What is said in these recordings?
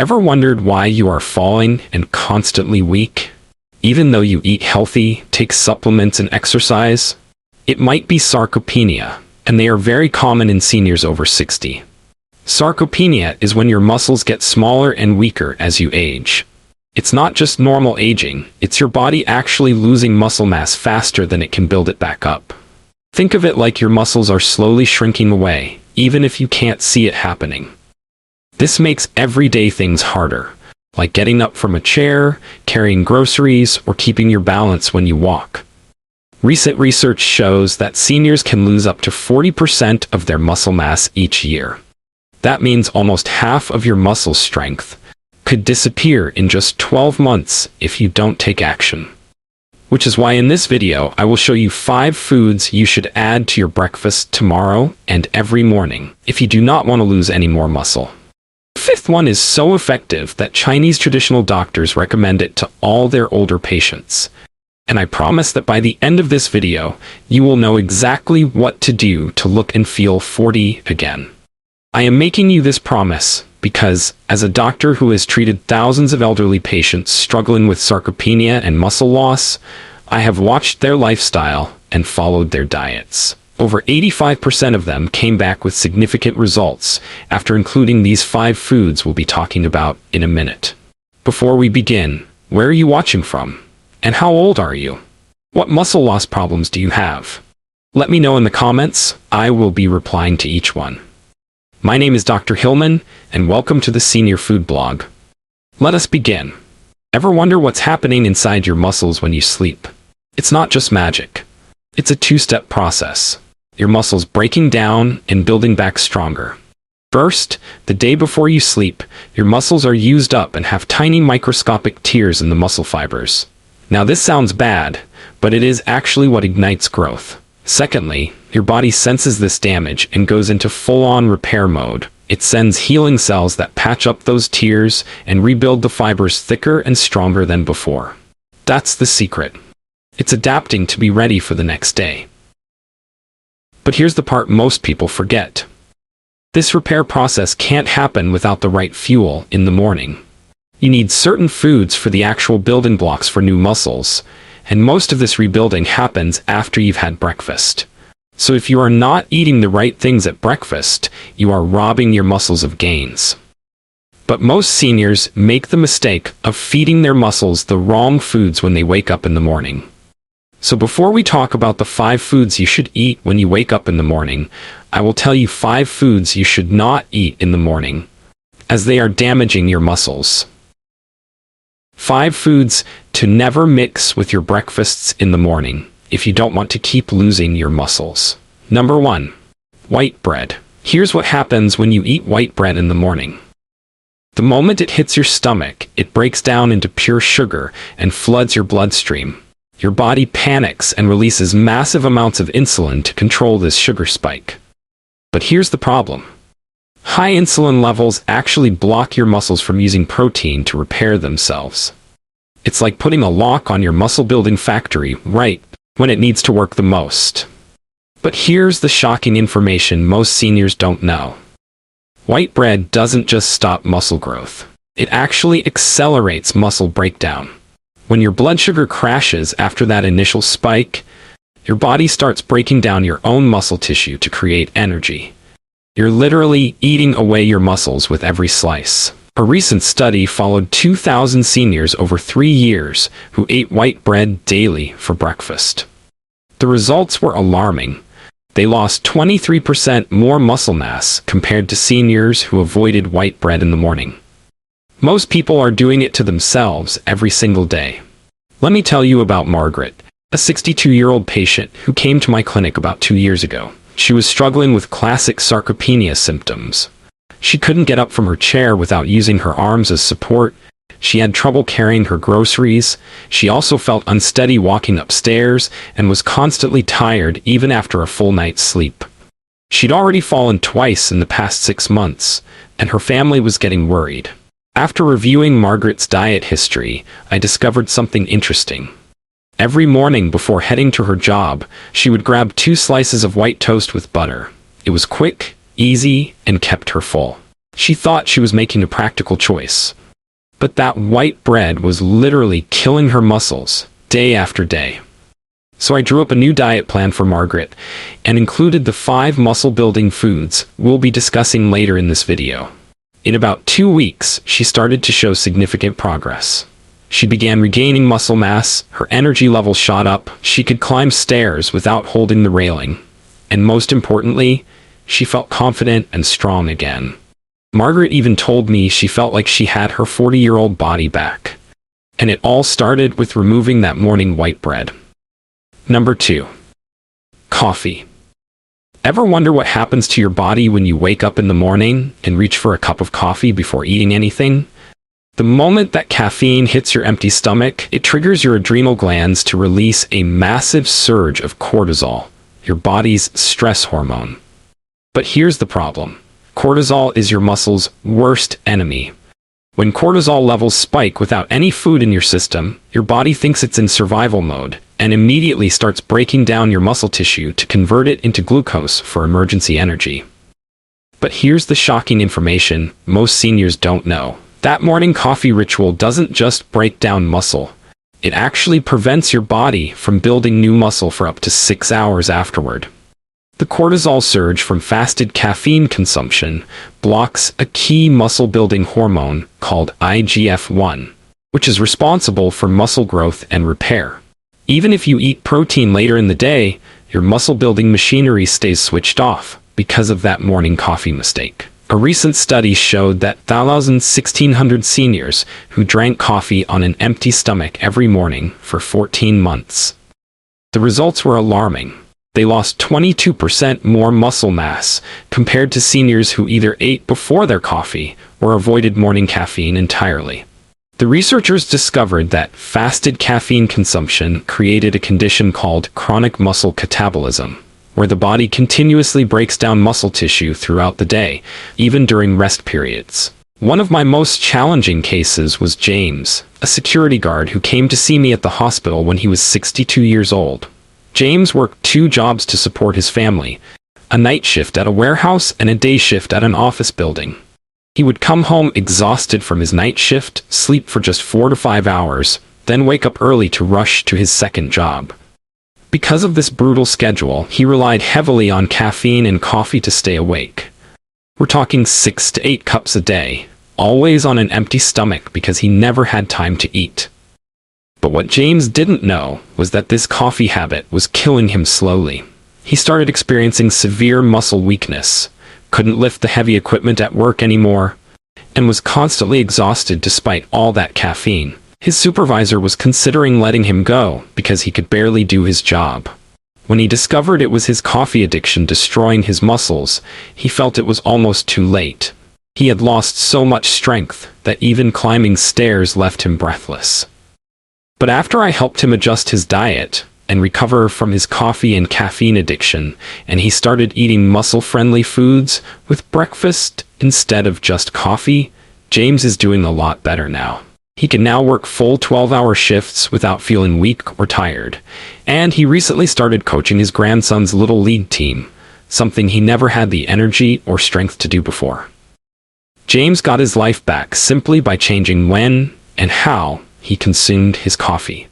Ever wondered why you are falling and constantly weak? Even though you eat healthy, take supplements and exercise? It might be sarcopenia, and they are very common in seniors over 60. Sarcopenia is when your muscles get smaller and weaker as you age. It's not just normal aging, it's your body actually losing muscle mass faster than it can build it back up. Think of it like your muscles are slowly shrinking away, even if you can't see it happening. This makes everyday things harder, like getting up from a chair, carrying groceries, or keeping your balance when you walk. Recent research shows that seniors can lose up to 40% of their muscle mass each year. That means almost half of your muscle strength could disappear in just 12 months if you don't take action. Which is why in this video I will show you 5 foods you should add to your breakfast tomorrow and every morning if you do not want to lose any more muscle. The 5th one is so effective that Chinese traditional doctors recommend it to all their older patients. And I promise that by the end of this video, you will know exactly what to do to look and feel 40 again. I am making you this promise because, as a doctor who has treated thousands of elderly patients struggling with sarcopenia and muscle loss, I have watched their lifestyle and followed their diets. Over 85% of them came back with significant results after including these 5 foods we'll be talking about in a minute. Before we begin, where are you watching from? And how old are you? What muscle loss problems do you have? Let me know in the comments. I will be replying to each one. My name is Dr. Hillman, and welcome to the Senior Food Blog. Let us begin. Ever wonder what's happening inside your muscles when you sleep? It's not just magic. It's a 2-step process. Your muscles breaking down and building back stronger. First, the day before you sleep, your muscles are used up and have tiny microscopic tears in the muscle fibers. Now this sounds bad, but it is actually what ignites growth. Secondly, your body senses this damage and goes into full-on repair mode. It sends healing cells that patch up those tears and rebuild the fibers thicker and stronger than before. That's the secret. It's adapting to be ready for the next day. But here's the part most people forget. This repair process can't happen without the right fuel in the morning. You need certain foods for the actual building blocks for new muscles, and most of this rebuilding happens after you've had breakfast. So if you are not eating the right things at breakfast, you are robbing your muscles of gains. But most seniors make the mistake of feeding their muscles the wrong foods when they wake up in the morning. So before we talk about the 5 foods you should eat when you wake up in the morning, I will tell you 5 foods you should not eat in the morning, as they are damaging your muscles. 5 foods to never mix with your breakfasts in the morning if you don't want to keep losing your muscles. Number 1. White bread. Here's what happens when you eat white bread in the morning. The moment it hits your stomach, it breaks down into pure sugar and floods your bloodstream. Your body panics and releases massive amounts of insulin to control this sugar spike. But here's the problem. High insulin levels actually block your muscles from using protein to repair themselves. It's like putting a lock on your muscle-building factory right when it needs to work the most. But here's the shocking information most seniors don't know. White bread doesn't just stop muscle growth. It actually accelerates muscle breakdown. When your blood sugar crashes after that initial spike, your body starts breaking down your own muscle tissue to create energy. You're literally eating away your muscles with every slice. A recent study followed 2,000 seniors over 3 years who ate white bread daily for breakfast. The results were alarming. They lost 23% more muscle mass compared to seniors who avoided white bread in the morning. Most people are doing it to themselves every single day. Let me tell you about Margaret, a 62-year-old patient who came to my clinic about 2 years ago. She was struggling with classic sarcopenia symptoms. She couldn't get up from her chair without using her arms as support. She had trouble carrying her groceries. She also felt unsteady walking upstairs and was constantly tired even after a full night's sleep. She'd already fallen twice in the past 6 months, and her family was getting worried. After reviewing Margaret's diet history, I discovered something interesting. Every morning before heading to her job, she would grab 2 slices of white toast with butter. It was quick, easy, and kept her full. She thought she was making a practical choice. But that white bread was literally killing her muscles, day after day. So I drew up a new diet plan for Margaret, and included the 5 muscle-building foods we'll be discussing later in this video. In about 2 weeks, she started to show significant progress. She began regaining muscle mass, her energy level shot up, she could climb stairs without holding the railing. And most importantly, she felt confident and strong again. Margaret even told me she felt like she had her 40-year-old body back. And it all started with removing that morning white bread. Number 2. Coffee. Ever wonder what happens to your body when you wake up in the morning and reach for a cup of coffee before eating anything? The moment that caffeine hits your empty stomach, it triggers your adrenal glands to release a massive surge of cortisol, your body's stress hormone. But here's the problem. Cortisol is your muscle's worst enemy. When cortisol levels spike without any food in your system, your body thinks it's in survival mode and immediately starts breaking down your muscle tissue to convert it into glucose for emergency energy. But here's the shocking information most seniors don't know. That morning coffee ritual doesn't just break down muscle. It actually prevents your body from building new muscle for up to 6 hours afterward. The cortisol surge from fasted caffeine consumption blocks a key muscle-building hormone called IGF-1, which is responsible for muscle growth and repair. Even if you eat protein later in the day, your muscle-building machinery stays switched off because of that morning coffee mistake. A recent study showed that 1,600 seniors who drank coffee on an empty stomach every morning for 14 months. The results were alarming. They lost 22% more muscle mass compared to seniors who either ate before their coffee or avoided morning caffeine entirely. The researchers discovered that fasted caffeine consumption created a condition called chronic muscle catabolism, where the body continuously breaks down muscle tissue throughout the day, even during rest periods. One of my most challenging cases was James, a security guard who came to see me at the hospital when he was 62 years old. James worked 2 jobs to support his family, a night shift at a warehouse and a day shift at an office building. He would come home exhausted from his night shift, sleep for just 4 to 5 hours, then wake up early to rush to his second job. Because of this brutal schedule, he relied heavily on caffeine and coffee to stay awake. We're talking 6 to 8 cups a day, always on an empty stomach because he never had time to eat. But what James didn't know was that this coffee habit was killing him slowly. He started experiencing severe muscle weakness, couldn't lift the heavy equipment at work anymore, and was constantly exhausted despite all that caffeine. His supervisor was considering letting him go because he could barely do his job. When he discovered it was his coffee addiction destroying his muscles, he felt it was almost too late. He had lost so much strength that even climbing stairs left him breathless. But after I helped him adjust his diet and recover from his coffee and caffeine addiction, and he started eating muscle-friendly foods with breakfast instead of just coffee, James is doing a lot better now. He can now work full 12-hour shifts without feeling weak or tired, and he recently started coaching his grandson's little league team, something he never had the energy or strength to do before. James got his life back simply by changing when and how he consumed his coffee.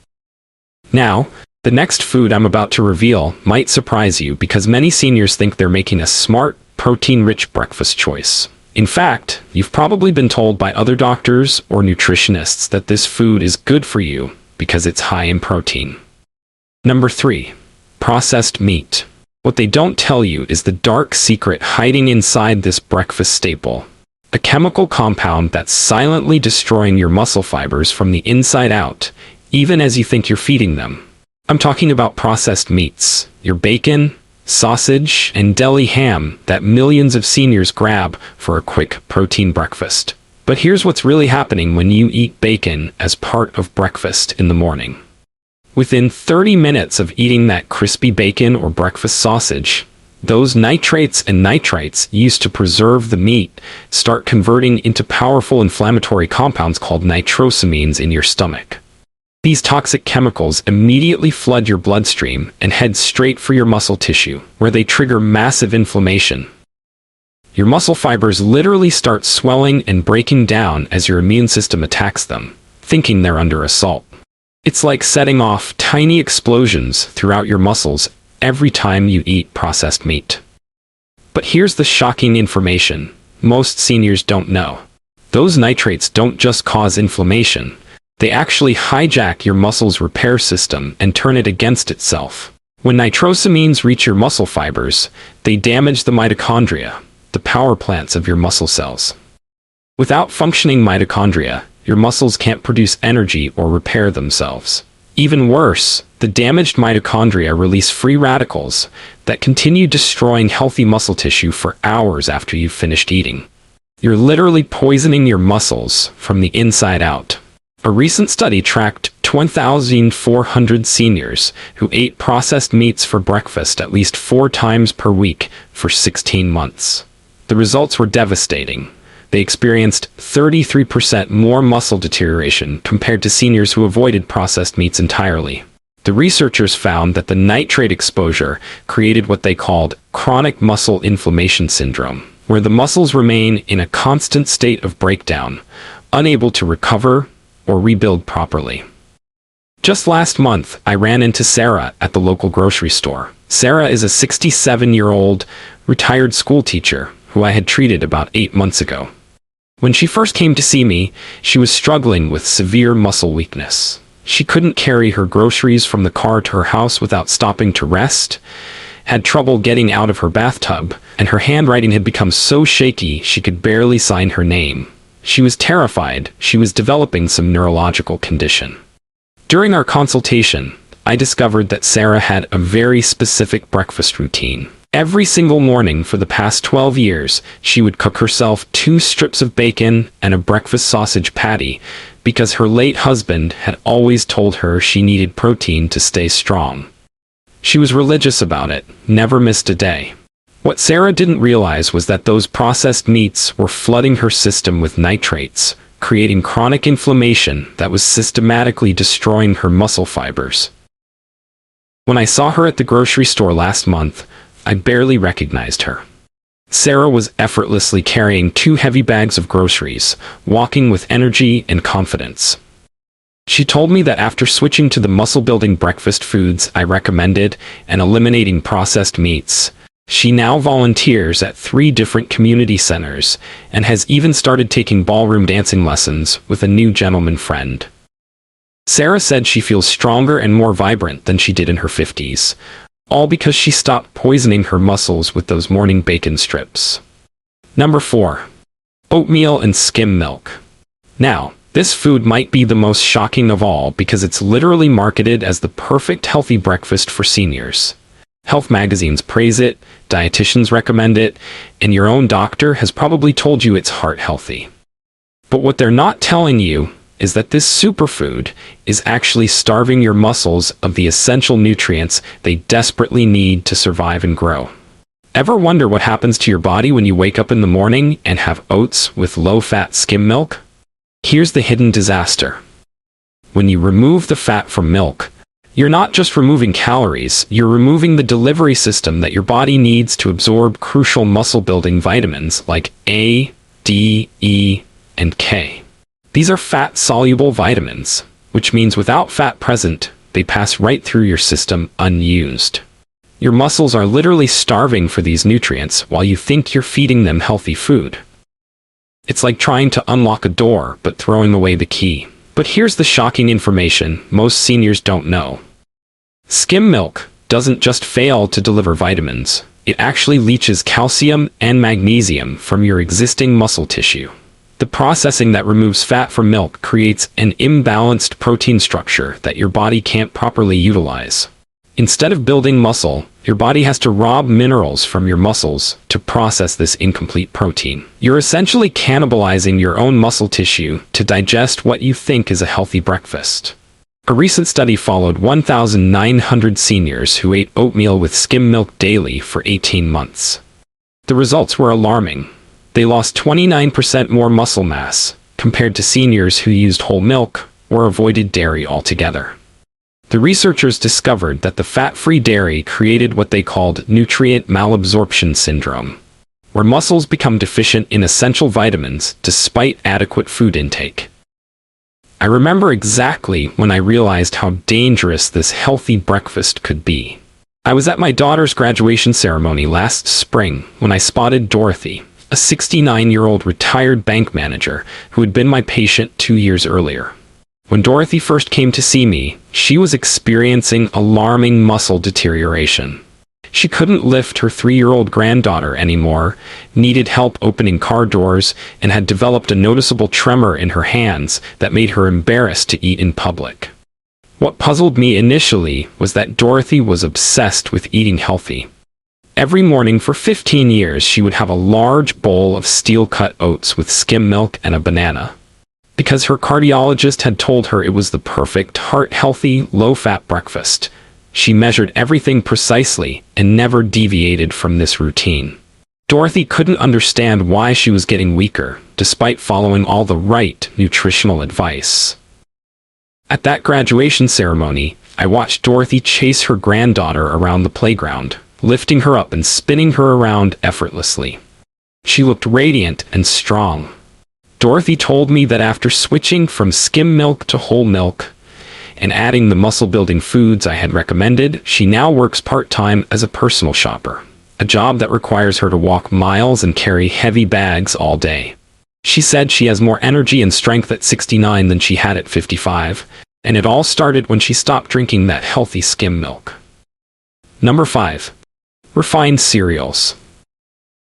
Now, the next food I'm about to reveal might surprise you because many seniors think they're making a smart, protein-rich breakfast choice. In fact, you've probably been told by other doctors or nutritionists that this food is good for you because it's high in protein. Number 3. Processed meat. What they don't tell you is the dark secret hiding inside this breakfast staple. A chemical compound that's silently destroying your muscle fibers from the inside out, even as you think you're feeding them. I'm talking about processed meats, your bacon, sausage, and deli ham that millions of seniors grab for a quick protein breakfast. But here's what's really happening when you eat bacon as part of breakfast in the morning. Within 30 minutes of eating that crispy bacon or breakfast sausage, those nitrates and nitrites used to preserve the meat start converting into powerful inflammatory compounds called nitrosamines in your stomach. These toxic chemicals immediately flood your bloodstream and head straight for your muscle tissue, where they trigger massive inflammation. Your muscle fibers literally start swelling and breaking down as your immune system attacks them, thinking they're under assault. It's like setting off tiny explosions throughout your muscles every time you eat processed meat. But here's the shocking information most seniors don't know. Those nitrates don't just cause inflammation, they actually hijack your muscle's repair system and turn it against itself. When nitrosamines reach your muscle fibers, they damage the mitochondria, the power plants of your muscle cells. Without functioning mitochondria, your muscles can't produce energy or repair themselves. Even worse, the damaged mitochondria release free radicals that continue destroying healthy muscle tissue for hours after you've finished eating. You're literally poisoning your muscles from the inside out. A recent study tracked 1,400 seniors who ate processed meats for breakfast at least 4 times per week for 16 months. The results were devastating. They experienced 33% more muscle deterioration compared to seniors who avoided processed meats entirely. The researchers found that the nitrate exposure created what they called chronic muscle inflammation syndrome, where the muscles remain in a constant state of breakdown, unable to recover or rebuild properly. Just last month, I ran into Sarah at the local grocery store. Sarah is a 67-year-old retired school teacher who I had treated about 8 months ago. When she first came to see me, she was struggling with severe muscle weakness. She couldn't carry her groceries from the car to her house without stopping to rest, had trouble getting out of her bathtub, and her handwriting had become so shaky she could barely sign her name. She was terrified she was developing some neurological condition. During our consultation, I discovered that Sarah had a very specific breakfast routine. Every single morning for the past 12 years, she would cook herself 2 strips of bacon and a breakfast sausage patty because her late husband had always told her she needed protein to stay strong. She was religious about it, never missed a day. What Sarah didn't realize was that those processed meats were flooding her system with nitrates, creating chronic inflammation that was systematically destroying her muscle fibers. When I saw her at the grocery store last month, I barely recognized her. Sarah was effortlessly carrying 2 heavy bags of groceries, walking with energy and confidence. She told me that after switching to the muscle-building breakfast foods I recommended and eliminating processed meats, she now volunteers at 3 different community centers and has even started taking ballroom dancing lessons with a new gentleman friend. Sarah said she feels stronger and more vibrant than she did in her 50s, all because she stopped poisoning her muscles with those morning bacon strips. Number 4. Oatmeal and skim milk. Now, this food might be the most shocking of all because it's literally marketed as the perfect healthy breakfast for seniors. Health magazines praise it, dietitians recommend it, and your own doctor has probably told you it's heart healthy. But what they're not telling you is that this superfood is actually starving your muscles of the essential nutrients they desperately need to survive and grow. Ever wonder what happens to your body when you wake up in the morning and have oats with low-fat skim milk? Here's the hidden disaster. When you remove the fat from milk, you're not just removing calories, you're removing the delivery system that your body needs to absorb crucial muscle-building vitamins like A, D, E, and K. These are fat-soluble vitamins, which means without fat present, they pass right through your system unused. Your muscles are literally starving for these nutrients while you think you're feeding them healthy food. It's like trying to unlock a door but throwing away the key. But here's the shocking information most seniors don't know. Skim milk doesn't just fail to deliver vitamins, it actually leaches calcium and magnesium from your existing muscle tissue. The processing that removes fat from milk creates an imbalanced protein structure that your body can't properly utilize. Instead of building muscle, your body has to rob minerals from your muscles to process this incomplete protein. You're essentially cannibalizing your own muscle tissue to digest what you think is a healthy breakfast. A recent study followed 1,900 seniors who ate oatmeal with skim milk daily for 18 months. The results were alarming. They lost 29% more muscle mass compared to seniors who used whole milk or avoided dairy altogether. The researchers discovered that the fat-free dairy created what they called nutrient malabsorption syndrome. where muscles become deficient in essential vitamins despite adequate food intake. I remember exactly when I realized how dangerous this healthy breakfast could be. I was at my daughter's graduation ceremony last spring when I spotted Dorothy, a 69-year-old retired bank manager who had been my patient 2 years earlier. When Dorothy first came to see me, she was experiencing alarming muscle deterioration. She couldn't lift her 3-year-old granddaughter anymore, needed help opening car doors, and had developed a noticeable tremor in her hands that made her embarrassed to eat in public. What puzzled me initially was that Dorothy was obsessed with eating healthy. Every morning for 15 years she would have a large bowl of steel-cut oats with skim milk and a banana. Because her cardiologist had told her it was the perfect, heart-healthy, low-fat breakfast, she measured everything precisely and never deviated from this routine. Dorothy couldn't understand why she was getting weaker, despite following all the right nutritional advice. At that graduation ceremony, I watched Dorothy chase her granddaughter around the playground, lifting her up and spinning her around effortlessly. She looked radiant and strong. Dorothy told me that after switching from skim milk to whole milk, and adding the muscle-building foods I had recommended, she now works part-time as a personal shopper, a job that requires her to walk miles and carry heavy bags all day. She said she has more energy and strength at 69 than she had at 55, and it all started when she stopped drinking that healthy skim milk. Number 5. Refined cereals.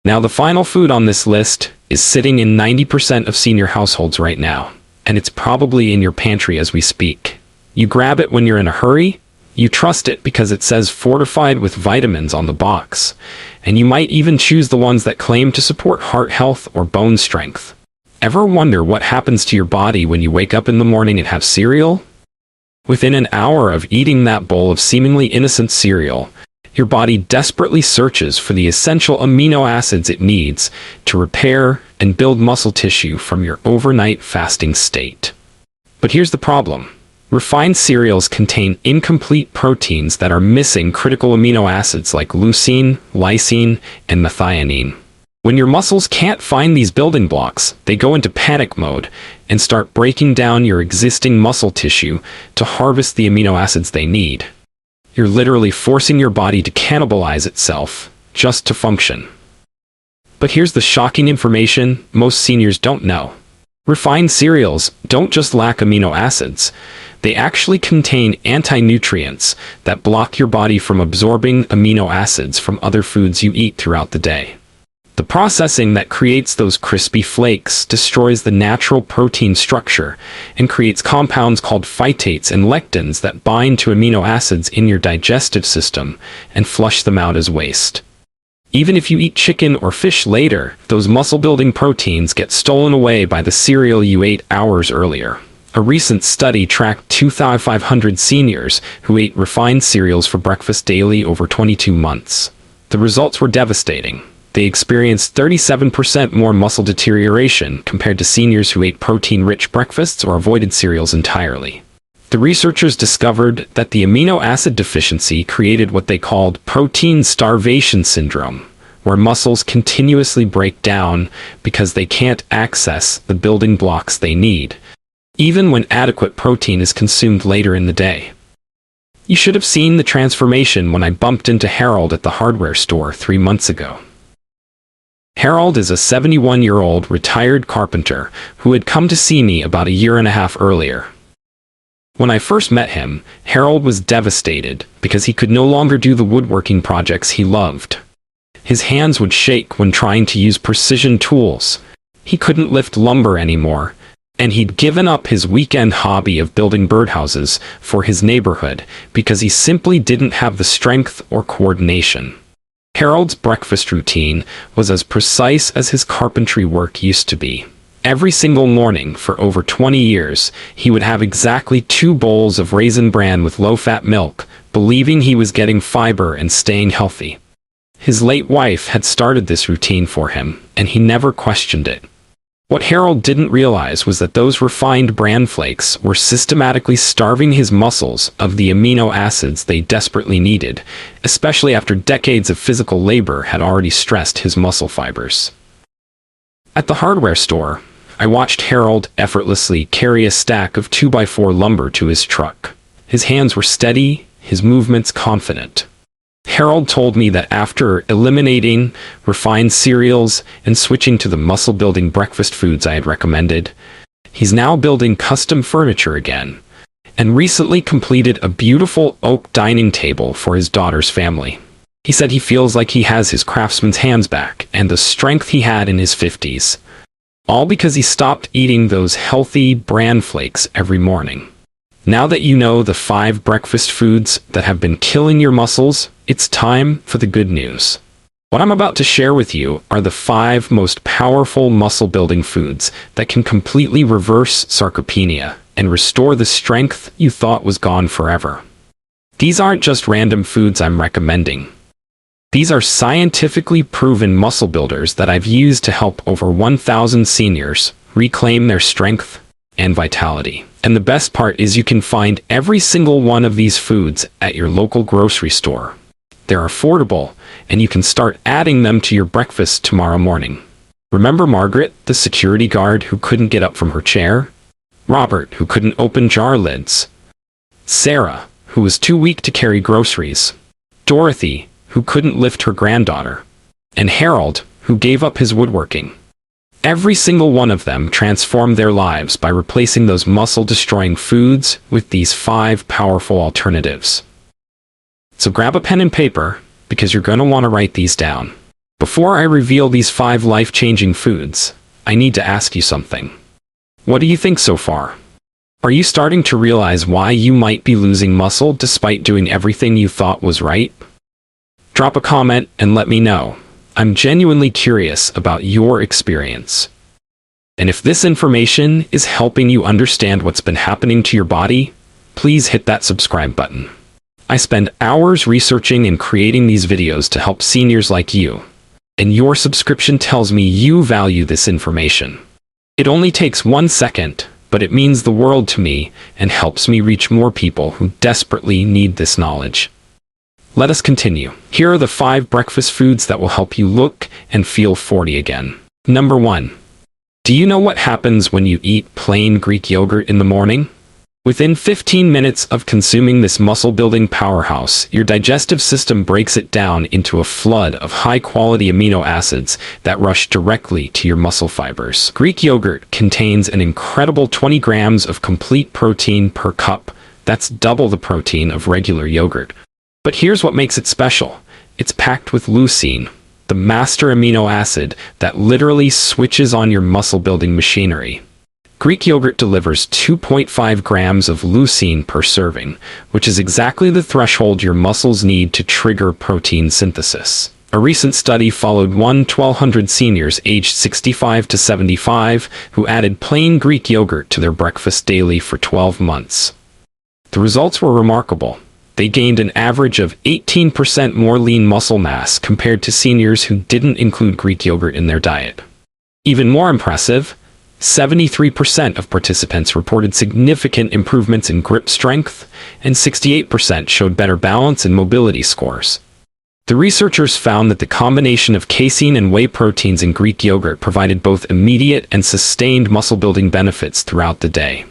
Now the final food on this list is sitting in 90% of senior households right now, and it's probably in your pantry as we speak. You grab it when you're in a hurry, you trust it because it says fortified with vitamins on the box, and you might even choose the ones that claim to support heart health or bone strength. Ever wonder what happens to your body when you wake up in the morning and have cereal? Within an hour of eating that bowl of seemingly innocent cereal, your body desperately searches for the essential amino acids it needs to repair and build muscle tissue from your overnight fasting state. But here's the problem. Refined cereals contain incomplete proteins that are missing critical amino acids like leucine, lysine, and methionine. When your muscles can't find these building blocks, they go into panic mode and start breaking down your existing muscle tissue to harvest the amino acids they need. You're literally forcing your body to cannibalize itself just to function. But here's the shocking information most seniors don't know. Refined cereals don't just lack amino acids. They actually contain anti-nutrients that block your body from absorbing amino acids from other foods you eat throughout the day. The processing that creates those crispy flakes destroys the natural protein structure and creates compounds called phytates and lectins that bind to amino acids in your digestive system and flush them out as waste. Even if you eat chicken or fish later, those muscle-building proteins get stolen away by the cereal you ate hours earlier. A recent study tracked 2,500 seniors who ate refined cereals for breakfast daily over 22 months. The results were devastating. They experienced 37% more muscle deterioration compared to seniors who ate protein-rich breakfasts or avoided cereals entirely. The researchers discovered that the amino acid deficiency created what they called protein starvation syndrome, where muscles continuously break down because they can't access the building blocks they need, even when adequate protein is consumed later in the day. You should have seen the transformation when I bumped into Harold at the hardware store 3 months ago. Harold is a 71-year-old retired carpenter who had come to see me about a year and a half earlier. When I first met him, Harold was devastated because he could no longer do the woodworking projects he loved. His hands would shake when trying to use precision tools. He couldn't lift lumber anymore, and he'd given up his weekend hobby of building birdhouses for his neighborhood because he simply didn't have the strength or coordination. Harold's breakfast routine was as precise as his carpentry work used to be. Every single morning for over 20 years, he would have exactly 2 bowls of raisin bran with low-fat milk, believing he was getting fiber and staying healthy. His late wife had started this routine for him, and he never questioned it. What Harold didn't realize was that those refined bran flakes were systematically starving his muscles of the amino acids they desperately needed, especially after decades of physical labor had already stressed his muscle fibers. At the hardware store, I watched Harold effortlessly carry a stack of 2x4 lumber to his truck. His hands were steady, his movements confident. Harold told me that after eliminating refined cereals and switching to the muscle-building breakfast foods I had recommended, he's now building custom furniture again, and recently completed a beautiful oak dining table for his daughter's family. He said he feels like he has his craftsman's hands back and the strength he had in his 50s, all because he stopped eating those healthy bran flakes every morning. Now that you know the 5 breakfast foods that have been killing your muscles, it's time for the good news. What I'm about to share with you are the 5 most powerful muscle-building foods that can completely reverse sarcopenia and restore the strength you thought was gone forever. These aren't just random foods I'm recommending. These are scientifically proven muscle builders that I've used to help over 1,000 seniors reclaim their strength and vitality. And the best part is you can find every single one of these foods at your local grocery store. They're affordable, and you can start adding them to your breakfast tomorrow morning. Remember Margaret, the security guard who couldn't get up from her chair? Robert, who couldn't open jar lids? Sarah, who was too weak to carry groceries? Dorothy, who couldn't lift her granddaughter? And Harold, who gave up his woodworking? Every single one of them transformed their lives by replacing those muscle-destroying foods with these 5 powerful alternatives. So grab a pen and paper, because you're going to want to write these down. Before I reveal these 5 life-changing foods, I need to ask you something. What do you think so far? Are you starting to realize why you might be losing muscle despite doing everything you thought was right? Drop a comment and let me know. I'm genuinely curious about your experience. And if this information is helping you understand what's been happening to your body, please hit that subscribe button. I spend hours researching and creating these videos to help seniors like you, and your subscription tells me you value this information. It only takes 1 second, but it means the world to me and helps me reach more people who desperately need this knowledge. Let us continue. Here are the 5 breakfast foods that will help you look and feel 40 again. Number 1. Do you know what happens when you eat plain Greek yogurt in the morning? Within 15 minutes of consuming this muscle-building powerhouse, your digestive system breaks it down into a flood of high-quality amino acids that rush directly to your muscle fibers. Greek yogurt contains an incredible 20 grams of complete protein per cup. That's double the protein of regular yogurt. But here's what makes it special. It's packed with leucine, the master amino acid that literally switches on your muscle-building machinery. Greek yogurt delivers 2.5 grams of leucine per serving, which is exactly the threshold your muscles need to trigger protein synthesis. A recent study followed 1,200 seniors aged 65 to 75 who added plain Greek yogurt to their breakfast daily for 12 months. The results were remarkable. They gained an average of 18% more lean muscle mass compared to seniors who didn't include Greek yogurt in their diet. Even more impressive, 73% of participants reported significant improvements in grip strength, and 68% showed better balance and mobility scores. The researchers found that the combination of casein and whey proteins in Greek yogurt provided both immediate and sustained muscle-building benefits throughout the day.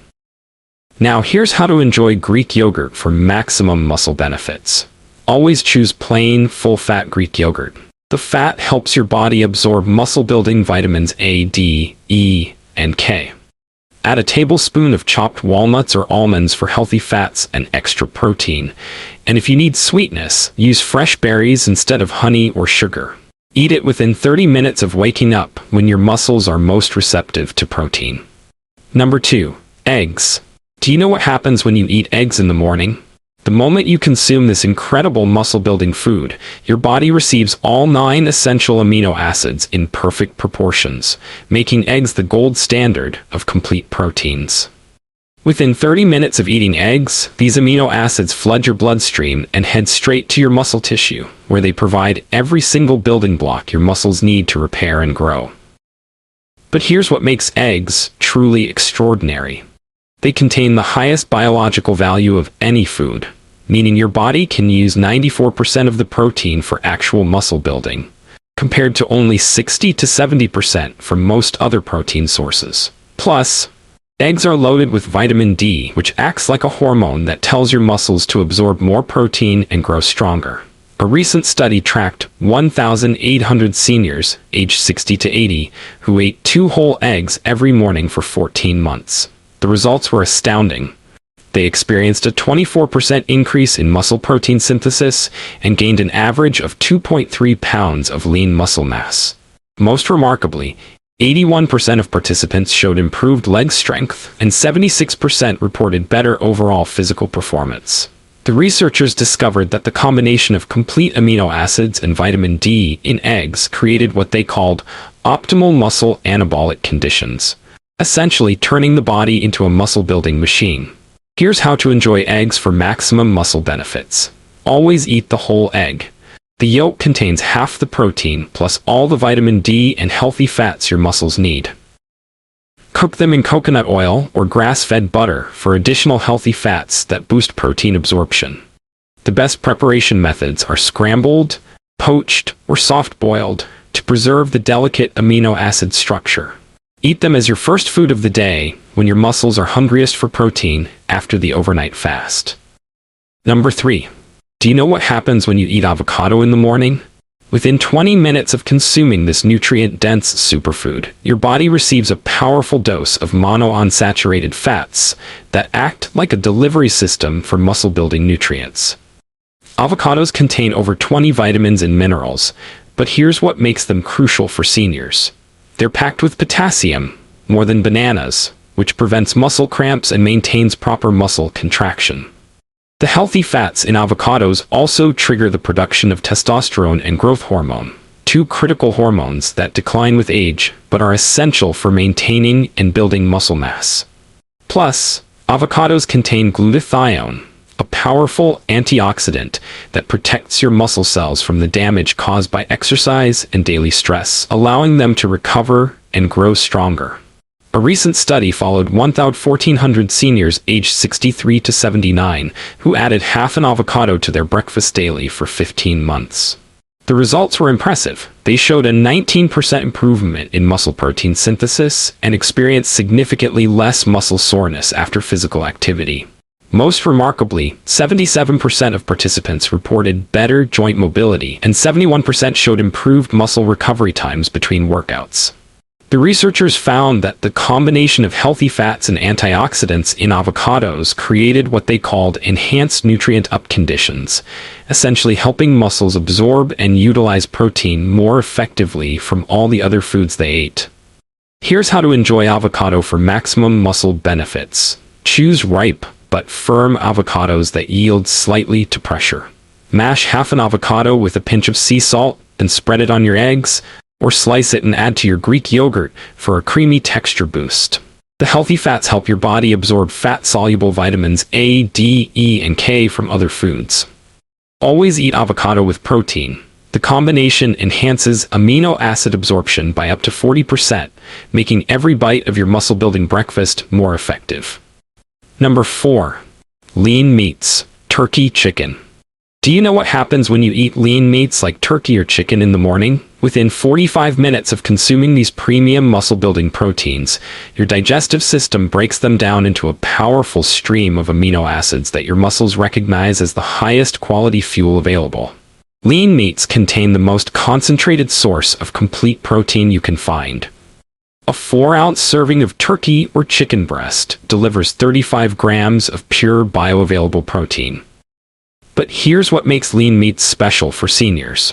Now here's how to enjoy Greek yogurt for maximum muscle benefits. Always choose plain, full-fat Greek yogurt. The fat helps your body absorb muscle-building vitamins A, D, E, and K. Add a tablespoon of chopped walnuts or almonds for healthy fats and extra protein. And if you need sweetness, use fresh berries instead of honey or sugar. Eat it within 30 minutes of waking up when your muscles are most receptive to protein. Number 2. Eggs. Do you know what happens when you eat eggs in the morning? The moment you consume this incredible muscle-building food, your body receives all 9 essential amino acids in perfect proportions, making eggs the gold standard of complete proteins. Within 30 minutes of eating eggs, these amino acids flood your bloodstream and head straight to your muscle tissue, where they provide every single building block your muscles need to repair and grow. But here's what makes eggs truly extraordinary. They contain the highest biological value of any food, meaning your body can use 94% of the protein for actual muscle building, compared to only 60 to 70% from most other protein sources. Plus, eggs are loaded with vitamin D, which acts like a hormone that tells your muscles to absorb more protein and grow stronger. A recent study tracked 1,800 seniors, aged 60 to 80, who ate 2 whole eggs every morning for 14 months. The results were astounding. They experienced a 24% increase in muscle protein synthesis and gained an average of 2.3 pounds of lean muscle mass. Most remarkably, 81% of participants showed improved leg strength, and 76% reported better overall physical performance. The researchers discovered that the combination of complete amino acids and vitamin D in eggs created what they called optimal muscle anabolic conditions, essentially turning the body into a muscle-building machine. Here's how to enjoy eggs for maximum muscle benefits. Always eat the whole egg. The yolk contains half the protein plus all the vitamin D and healthy fats your muscles need. Cook them in coconut oil or grass-fed butter for additional healthy fats that boost protein absorption. The best preparation methods are scrambled, poached, or soft-boiled to preserve the delicate amino acid structure. Eat them as your first food of the day when your muscles are hungriest for protein after the overnight fast. Number 3. Do you know what happens when you eat avocado in the morning? Within 20 minutes of consuming this nutrient-dense superfood, your body receives a powerful dose of monounsaturated fats that act like a delivery system for muscle-building nutrients. Avocados contain over 20 vitamins and minerals, but here's what makes them crucial for seniors. They're packed with potassium, more than bananas, which prevents muscle cramps and maintains proper muscle contraction. The healthy fats in avocados also trigger the production of testosterone and growth hormone, 2 critical hormones that decline with age but are essential for maintaining and building muscle mass. Plus, avocados contain glutathione, a powerful antioxidant that protects your muscle cells from the damage caused by exercise and daily stress, allowing them to recover and grow stronger. A recent study followed 1,400 seniors aged 63 to 79 who added half an avocado to their breakfast daily for 15 months. The results were impressive. They showed a 19% improvement in muscle protein synthesis and experienced significantly less muscle soreness after physical activity. Most remarkably, 77% of participants reported better joint mobility and 71% showed improved muscle recovery times between workouts. The researchers found that the combination of healthy fats and antioxidants in avocados created what they called enhanced nutrient-up conditions, essentially helping muscles absorb and utilize protein more effectively from all the other foods they ate. Here's how to enjoy avocado for maximum muscle benefits. Choose ripe but firm avocados that yield slightly to pressure. Mash half an avocado with a pinch of sea salt and spread it on your eggs, or slice it and add to your Greek yogurt for a creamy texture boost. The healthy fats help your body absorb fat-soluble vitamins A, D, E, and K from other foods. Always eat avocado with protein. The combination enhances amino acid absorption by up to 40%, making every bite of your muscle-building breakfast more effective. Number 4. Lean meats. Turkey, chicken. Do you know what happens when you eat lean meats like turkey or chicken in the morning? Within 45 minutes of consuming these premium muscle-building proteins, your digestive system breaks them down into a powerful stream of amino acids that your muscles recognize as the highest quality fuel available. Lean meats contain the most concentrated source of complete protein you can find. A 4-ounce serving of turkey or chicken breast delivers 35 grams of pure bioavailable protein. But here's what makes lean meats special for seniors.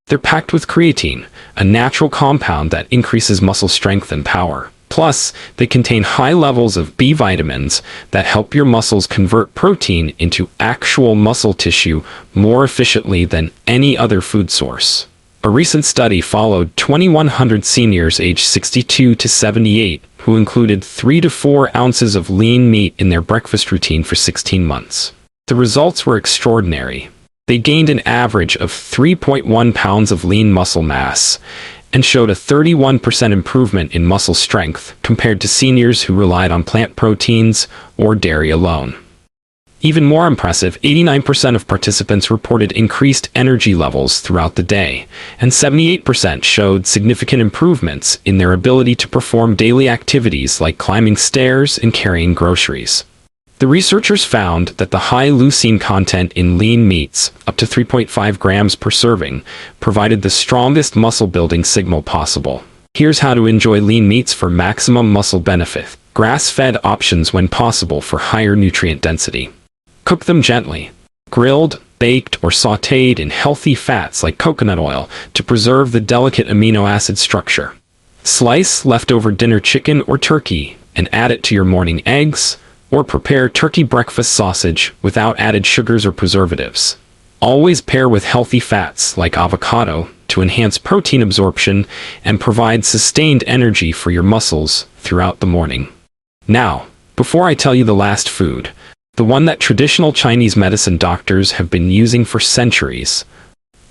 They're packed with creatine, a natural compound that increases muscle strength and power. Plus, they contain high levels of B vitamins that help your muscles convert protein into actual muscle tissue more efficiently than any other food source. A recent study followed 2,100 seniors aged 62 to 78 who included 3 to 4 ounces of lean meat in their breakfast routine for 16 months. The results were extraordinary. They gained an average of 3.1 pounds of lean muscle mass and showed a 31% improvement in muscle strength compared to seniors who relied on plant proteins or dairy alone. Even more impressive, 89% of participants reported increased energy levels throughout the day, and 78% showed significant improvements in their ability to perform daily activities like climbing stairs and carrying groceries. The researchers found that the high leucine content in lean meats, up to 3.5 grams per serving, provided the strongest muscle-building signal possible. Here's how to enjoy lean meats for maximum muscle benefit. Grass-fed options when possible for higher nutrient density. Cook them gently, grilled, baked, or sautéed in healthy fats like coconut oil to preserve the delicate amino acid structure. Slice leftover dinner chicken or turkey and add it to your morning eggs, or prepare turkey breakfast sausage without added sugars or preservatives. Always pair with healthy fats like avocado to enhance protein absorption and provide sustained energy for your muscles throughout the morning. Now, before I tell you the last food, the one that traditional Chinese medicine doctors have been using for centuries,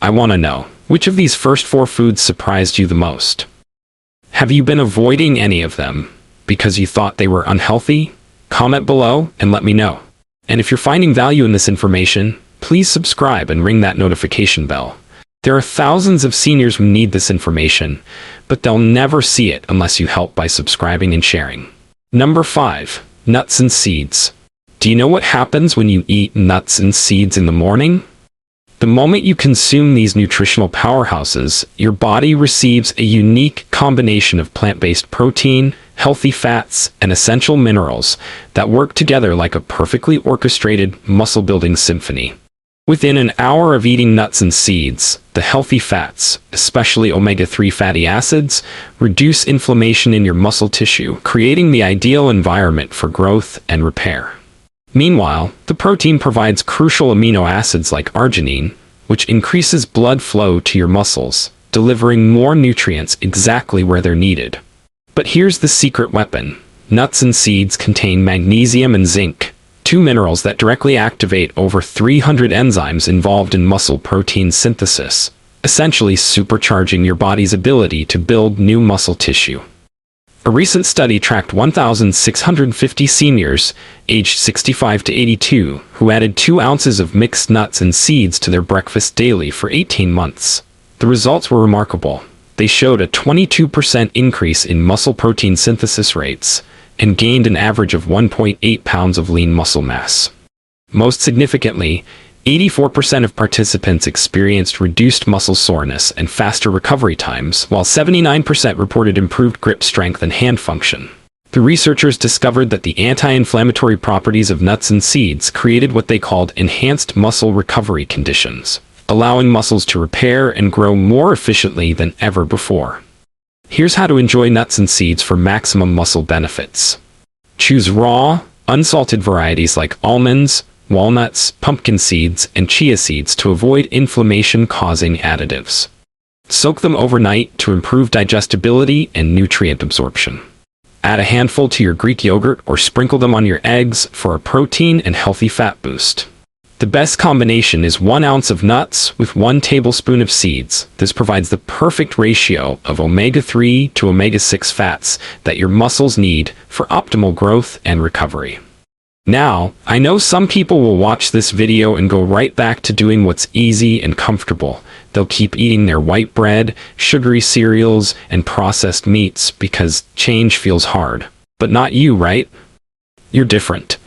I want to know, which of these first 4 foods surprised you the most? Have you been avoiding any of them because you thought they were unhealthy? Comment below and let me know. And if you're finding value in this information, please subscribe and ring that notification bell. There are thousands of seniors who need this information, but they'll never see it unless you help by subscribing and sharing. Number 5. Nuts and seeds. Do you know what happens when you eat nuts and seeds in the morning? The moment you consume these nutritional powerhouses, your body receives a unique combination of plant-based protein, healthy fats, and essential minerals that work together like a perfectly orchestrated muscle-building symphony. Within an hour of eating nuts and seeds, the healthy fats, especially omega-3 fatty acids, reduce inflammation in your muscle tissue, creating the ideal environment for growth and repair. Meanwhile, the protein provides crucial amino acids like arginine, which increases blood flow to your muscles, delivering more nutrients exactly where they're needed. But here's the secret weapon. Nuts and seeds contain magnesium and zinc, 2 minerals that directly activate over 300 enzymes involved in muscle protein synthesis, essentially supercharging your body's ability to build new muscle tissue. A recent study tracked 1,650 seniors, aged 65 to 82, who added 2 ounces of mixed nuts and seeds to their breakfast daily for 18 months. The results were remarkable. They showed a 22% increase in muscle protein synthesis rates and gained an average of 1.8 pounds of lean muscle mass. Most significantly, 84% of participants experienced reduced muscle soreness and faster recovery times, while 79% reported improved grip strength and hand function. The researchers discovered that the anti-inflammatory properties of nuts and seeds created what they called enhanced muscle recovery conditions, allowing muscles to repair and grow more efficiently than ever before. Here's how to enjoy nuts and seeds for maximum muscle benefits. Choose raw, unsalted varieties like almonds, walnuts, pumpkin seeds, and chia seeds to avoid inflammation-causing additives. Soak them overnight to improve digestibility and nutrient absorption. Add a handful to your Greek yogurt or sprinkle them on your eggs for a protein and healthy fat boost. The best combination is 1 ounce of nuts with 1 tablespoon of seeds. This provides the perfect ratio of omega-3 to omega-6 fats that your muscles need for optimal growth and recovery. Now, I know some people will watch this video and go right back to doing what's easy and comfortable. They'll keep eating their white bread, sugary cereals, and processed meats because change feels hard. But not you, right? You're different.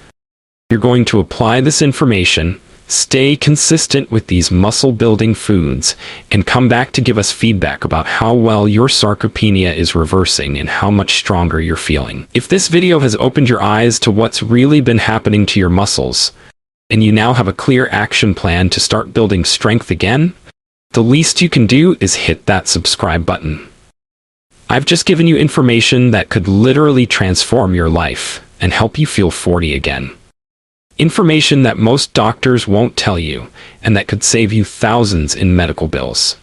You're going to apply this information, stay consistent with these muscle-building foods, and come back to give us feedback about how well your sarcopenia is reversing and how much stronger you're feeling. If this video has opened your eyes to what's really been happening to your muscles, and you now have a clear action plan to start building strength again, the least you can do is hit that subscribe button. I've just given you information that could literally transform your life and help you feel 40 again. Information that most doctors won't tell you, and that could save you thousands in medical bills.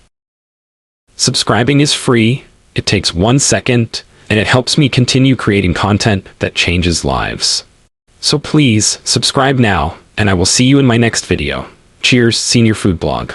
Subscribing is free, it takes 1 second, and it helps me continue creating content that changes lives. So please, subscribe now, and I will see you in my next video. Cheers, Senior Food Blog.